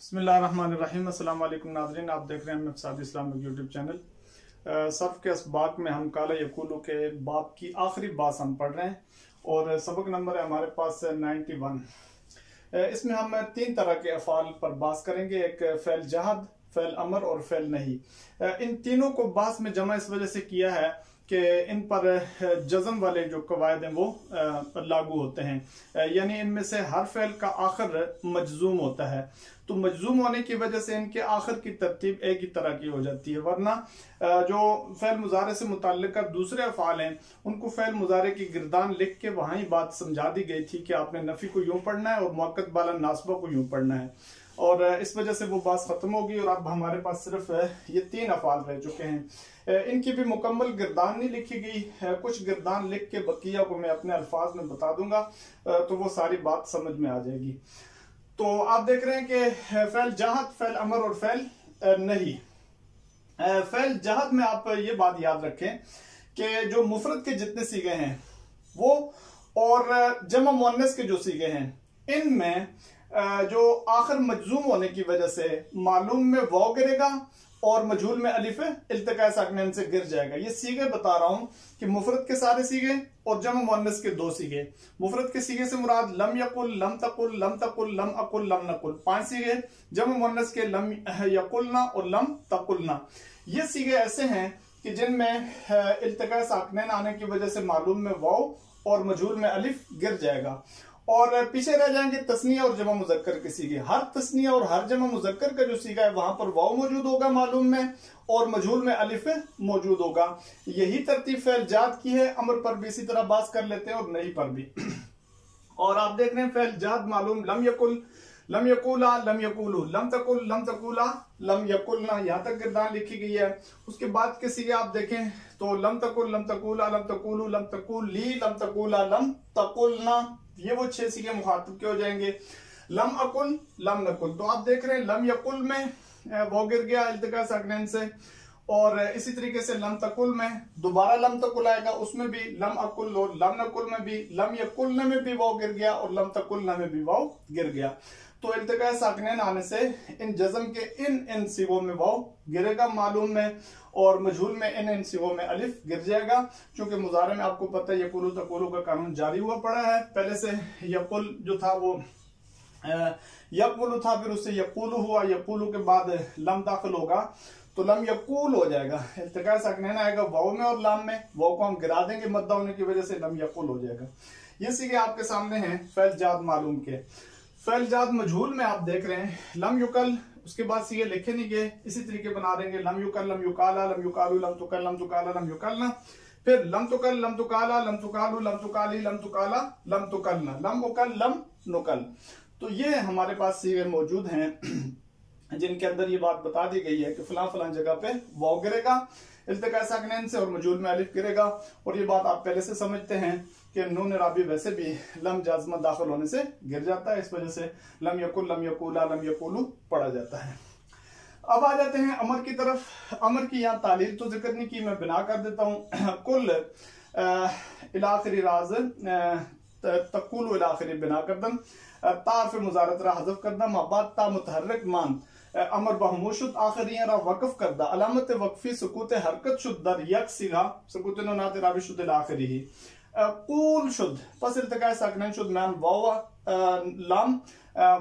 बिस्मिल्लाहिर्रहमानिर्रहीम। अस्सलाम वालेकुम नाज़रीन, आप देख रहे हैं मफ़साद इस्लामिक यूट्यूब चैनल। सर्फ के असबाक में हम काला यकूलू के बाब की आखिरी बात हम पढ़ रहे हैं और सबक नंबर है हमारे पास 91। इसमें हम तीन तरह के अफ़ाल पर बात करेंगे, एक फ़ैल जहद, फ़ैल अमर और फ़ैल नहीं। इन तीनों को बात में जमा इस वजह से किया है कि इन पर जज़म वाले जो कवायद हैं वो लागू होते हैं, यानी इनमें से हर फ़ैल का आखिर मजजूम होता है, तो मजजूम होने की वजह से इनके आखिर की तरतीब एक ही तरह की हो जाती है। वरना जो फ़ैल मुज़ारे से मुताल्लिक़ दूसरे अफ़ाल हैं उनको फ़ैल मुज़ारे की गिरदान लिख के वहाँ ही बात समझा दी गई थी कि आपने नफ़ी को यूँ पढ़ना है और मुअक्कद बाला नासबा को यूँ पढ़ना है, और इस वजह से वो बात खत्म होगी और अब हमारे पास सिर्फ ये तीन अफ़ाल रह चुके हैं। इनकी भी मुकम्मल गिरदान नहीं लिखी गई है, कुछ गिरदान लिख के बकिया को मैं अपने अल्फाज में बता दूंगा तो वो सारी बात समझ में आ जाएगी। तो आप देख रहे हैं कि फ़ैल जहद, फ़ैल अमर और फ़ैल नहीं। फ़ैल जहद में आप ये बात याद रखें कि जो मुफरद के जितने सीगे हैं वो और जमा मुअन्नस के जो सीगे हैं इनमें जो आखिर मजजूम होने की वजह से मालूम में वाव गिरेगा और मजहूल में अलिफ इल्तिकाए साकिनैन से गिर जाएगा। ये सीगे बता रहा हूं कि मुफरद के सारे सीगे और जमा मुअन्नस के दो सीगे। मुफरद के सीगे से मुराद लम यकुल, लम तकुल, लम तकुल, लम अकुल, लम नकुल, 5 सीगे। जमा मुअन्नस के लम यकुलना और लम तकुलना। ये सीगे ऐसे हैं कि जिनमें इल्तिकाए साकिनैन आने की वजह से मालूम में वाव और मजहूल में अलिफ गिर जाएगा और पीछे रह जाएंगे तस्निया और जमा मुजक्कर के सीगे। हर तस्निया और हर जमा मुजक्कर का जो सीगा है वहां पर वाव मौजूद होगा मालूम में और मजहूल में अलिफ मौजूद होगा। यही तरतीब फ़ैल जाद की है। अमर पर भी इसी तरह बात कर लेते हैं और नहीं पर भी। और आप देख रहे हैं फ़ैल जाद मालूम लम यकुल, लम यकुला, लम यकुलू, लम तकुल, लम तकुला, लम यकुलना, यहाँ तक गिरदान लिखी गई है। उसके बाद के सीगे आप देखें तो लम तकुल, लम तकुला, लम तकुलू, लम तकुली, लम तकुला, लम तकुलना, ये वो 6 सीगे मुखातिब के हो जाएंगे। लम अकुल, लम नकुल, तो आप देख रहे हैं लम यकुल में वो गिर गया इल्तिकाए साकिनैन से, और इसी तरीके से लम तकुल में दोबारा लम तकुल आएगा, उसमें भी लम अकुल और लम नकुल में भी, लम यकुलना में भी वाव गिर गया और लम तकुलना में भी वाव गिर गया। तो इल्तिकाए साकिनैन आने से इन जज़म के इन सीगों में वाव गिरेगा मालूम में और मजहूल में इन सीगों में अलिफ गिर जाएगा। क्योंकि मुज़ारे में आपको पता है यकुलू तकुलू का कानून जारी हुआ पड़ा है। पहले से यकुल जो था वो यकुलू था, फिर उससे यकुलू हुआ, यकुलू के बाद लम दाखिल होगा तो लम यकुल हो जाएगा। इल्तिकाए साकिनैन आएगा वाव में और लाम में, वाव को हम गिरा देंगे मद्दा होने की वजह से लम यकुल हो जाएगा। ये सीगे आपके सामने हैं फ़ैल जाद मालूम के। फ़ैल जाद मजहूल में आप देख रहे हैं लम युकल, उसके बाद सीगे लिखे नहीं गए, इसी तरीके बना देंगे लम युकल, लम युकाला, लम युकालू, लम तुकल, लम तुकाला, लम युकलना, फिर लम तुकल, लम तुकाला, लम तुकालू, लम तुकाली, लम तुकाला, लम तुकलना, लम उकल, लम नुकल। तो ये हमारे पास सीगे मौजूद हैं जिनके अंदर ये बात बता दी गई है कि फलां फलां जगह पे वाव गिरेगा इल्तिकाए साकिनैन से और मजहूल में अलिफ गिरेगा। और ये बात आप पहले से समझते हैं कि नून राबी वैसे भी लम जाज़मा दाखिल होने से गिर जाता है, इस वजह से लम यकुल, लम यकुला, लम यकुलू पढ़ा जाता है। अब आ जाते हैं अमर की तरफ। अमर की यहाँ तालील तो जिक्र नहीं की, मैं बिना कर देता हूँ। कुल इलाखिरी राज तकुल इलाखिरी बिना करदम, तारफ मुजारत रा हज़फ करदा, माबाद ता मुतहर्रिक मान अमर बहुमुशुद आखिरी रा वक़फ करदा, अलामत वक़फी सुकूत हरकत शुद दर यक सिगा सुकूत नोनात राबी शुद इलाखिरी ही कूल शुद पस इल्तिकाए साकिनैन शुद मैन वाव लाम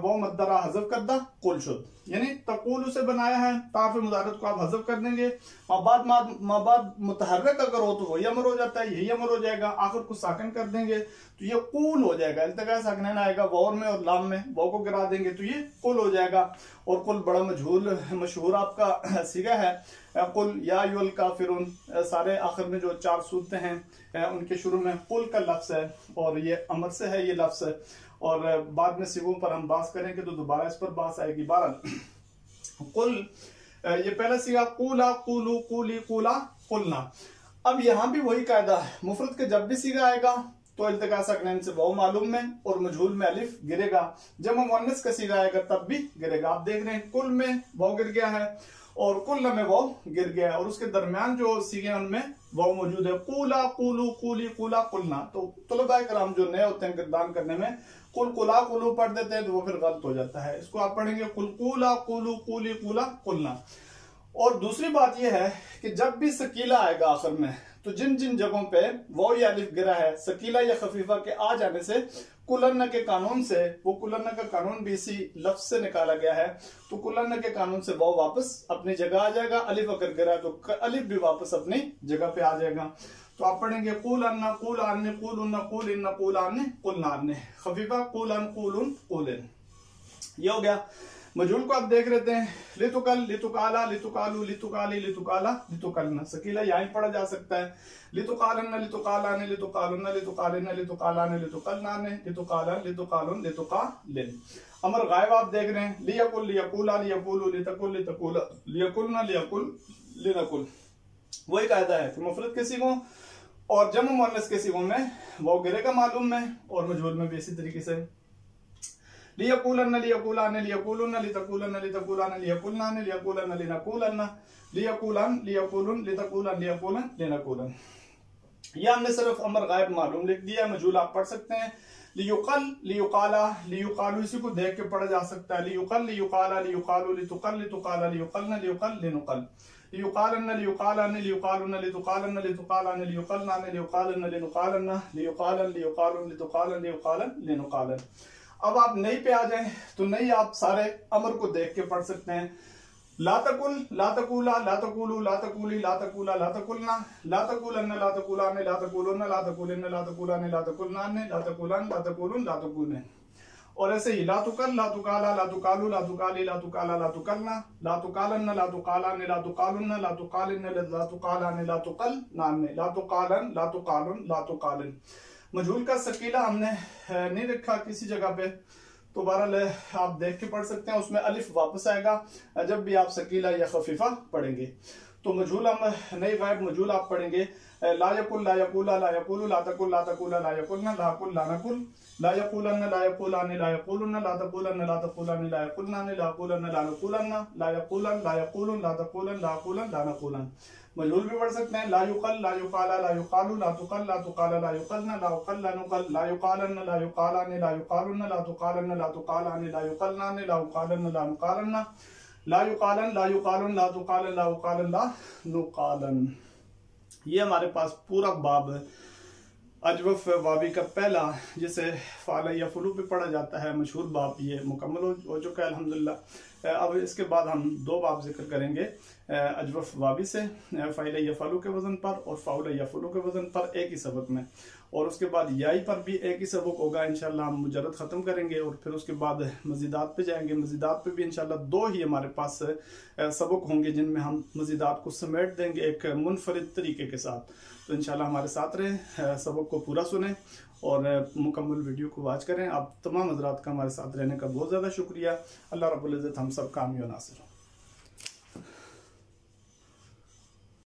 वो मद्दरा हज़फ करदा कुल शुद, यानी तकूल से बनाया है, तारफ मुजारत को आप हज़फ कर देंगे। माबाद मुतहर्रिक अगर हो तो वही अमर हो जाता है, यही अमर हो जाएगा। आखिर को साकिन कर देंगे तो ये कुल हो जाएगा। इल्तिकाए साकिनैन आएगा वाव में और लाम में, वाव को गिरा देंगे तो ये कुल हो जाएगा। और कुल बड़ा मशहूर आपका सीगा है। कुल या अय्युहल काफिरून, सारे आखिर में जो 4 सूरतें हैं उनके शुरू में कुल का लफ्ज है और ये अमर से है ये लफ्ज है। और बाद में सीगों पर हम बात करेंगे तो दोबारा इस पर बात आएगी। बहरहाल कुल ये पहला सीगा कूला, कूलू, कूली, कूला, कुलना। अब यहाँ भी वही कायदा है, मुफरद के जब भी सीगा आएगा तो इल्तिका सकनैन से वाव मालूम है और मजहूल में अलिफ गिरेगा। जब मुअन्नस का सीगा आएगा तब भी गिरेगा। आप देख रहे हैं कुल में वाव गिर गया है और कुल्ल में वाव गिर गया है और उसके दरमियान जो सीगे उनमें वाव मौजूद है। कूला, कूलू, कूली, कूला, कुलना। तो तलबा कराम जो नए होते हैं गिरदान करने में कुल, कुला, कुलू पढ़ देते हैं तो वो फिर गलत हो जाता है। इसको आप पढ़ेंगे कुल, कूला, कूलू, कूली, कूला, कुलना। और दूसरी बात यह है कि जब भी सकीला आएगा आखिर में तो जिन जिन जगहों पे वाव या अलिफ गिरा है सकीला या खफीफा के आ जाने से कुलन्न के कानून से, वो कुलन्न का कानून भी इसी लफ्ज से निकाला गया है, तो कुलन्न के कानून से वाव वापस अपनी जगह आ जाएगा। अलिफ अगर गिरा है तो अलिफ भी वापस अपनी जगह पे आ जाएगा। तो आप पढ़ेंगे कुल अन्ना, कुल अन्ने, कुल उन्ना, कुल इन्ना, कुल अन्ने, कुल नान्ने, खफीफा कुल अन, कुल उन, कुल इन। ये हो गया। मजहूल को आप देख रहे हैं लितुकल, लितुकाला, लितुकालू, लितुकाली, लितुकाला, लितुकलना। सकीला यहाँ पढ़ा जा सकता है। लितुकालन्ना, लितुकालाने, लितुकालुन्ना, लितुकालिन्ना, लितुकालाने, लितुकलनाने, लितुकालन, लितुकालुन, लितुकालिन। अमर गायब आप देख रहे हैं लियकुल, लियकुला, लियकुलू, लितकुल, लितकुला, लियकुलना, लियकुल, लिनकुल। वही कायदा है कि मुफरद के सिगों और जम्मू मुअन्नस के सिगों में वाव गिरेगा मालूम है और मजहूल में भी इसी तरीके से। लियकुलन्न, लियकुलाने, लियकुलुन्ना, लितकुलन्न, लितकुलाने, लियकुलनाने, लियकुलन्न, लिनकुलन्न, लियकुलन, लियकुलुन, लितकुलन, लियकुलन, लिनकुलन। यह हमने सिर्फ अमर गायब मालूम लिख दिया। मजहूल आप पढ़ सकते हैं लियुकल, लियुकाला, लियुकालू, इसी को देख के पढ़ा जा सकता है। लियुकल, लियुकाला, लियुकालू, लितुकल, लितुकाला, लियुकलना, लियुकल, लिनुकल, लियुकालन्न, लियुकालाने, लियुकालुन्न, लितुकालन्न, लितुकालाने, लियुकलनाने, लियुकालन्न, लिनुकालन्ना, लियुकालन, लियुकालुन, लितुकालन, लियुकालन, लिनुकालन। अब आप नई पे आ जाएं तो नई आप सारे अमर को देख के पढ़ सकते हैं। लातकुल, लातकुला, लातकुलू, लातकुली, लातकुला, लातकुलना, लातकुलन्न, लातकुलाने, लातकुलुन्न, लातकुलिन्न, लातकुलाने, लातकुलनाने, लातकुलन, लातकुलुन, लातकुलने। और ऐसे ही लातुकल, लातुकाला, लातुकालू, लातुकाली, लातुकाला, लातुकलना, लातुकालन्न, लातुकालाने, लातुकालुन्न, लातुकालिन्न, लातुकालाने, लातुकलनाने, लातुकालन, लातुकालुन, लातुकालिन। मजहूल का सकीला हमने नहीं रखा किसी जगह पे, तो बहरहाल आप देख के पढ़ सकते हैं। उसमें अलिफ वापस आएगा जब भी आप सकीला या खफीफा पढ़ेंगे। तो मजहूल हम नई गायब मजहूल आप पढ़ेंगे लायकुल, लायकुला, लायकुलू, लातकुल, लातकुला, लायकुलना, लाकुल, लानकुल, लायकुलन्न, लायकुलाने, लायकुलुन्न, लातकुलन्न, लातकुलाने, लायकुलनाने, लाकुलन्न, लानकुलन्न, लायकुलन, लायकुलुन, लातकुलन, लाकुलन, लानकुलन। मजहूल भी पढ़ सकते हैं लायुकल, लायुकाला, लायुकालू, लातुकल, लातुकाला, लायुकलना, लाउकल, लानुकल, लायुकालन्न, लायुकालाने, लायुकालुन्न, लातुकालन्न, लातुकालाने, लायुकलनाने, लाउकालन्न, लानुकालन्ना, लायुकालन, लायुकालुन, लातुकालन, लाउकालन, लानुकालन। ये हमारे पास पूरा बाब अजवफ वावी का पहला जिसे फाला या फुलू पे पढ़ा जाता है मशहूर बाब ये मुकम्मल हो चुका है अल्हम्दुलिल्लाह। अब इसके बाद हम दो बाब जिक्र करेंगे अजवफ वावी से, फ़ाइल या फलू के वजन पर और फ़ाउल या फुलू के वजन पर एक ही सबक में, और उसके बाद याई पर भी एक ही सबक होगा। इंशाल्लाह हम मुजर्रद ख़त्म करेंगे और फिर उसके बाद मज़ीदात पे जाएंगे। मज़ीदात पे भी इंशाल्लाह दो ही हमारे पास सबक होंगे जिनमें हम मज़ीदात को समेट देंगे एक मुनफरिद तरीके के साथ। तो इंशाल्लाह हमारे साथ रहें, सबक को पूरा सुने और मुकम्मल वीडियो को वॉच करें। आप तमाम हज़रात का हमारे साथ रहने का बहुत ज़्यादा शुक्रिया। अल्लाह रब्बुल इज़्ज़त हम सब कामयाब नासिर हो।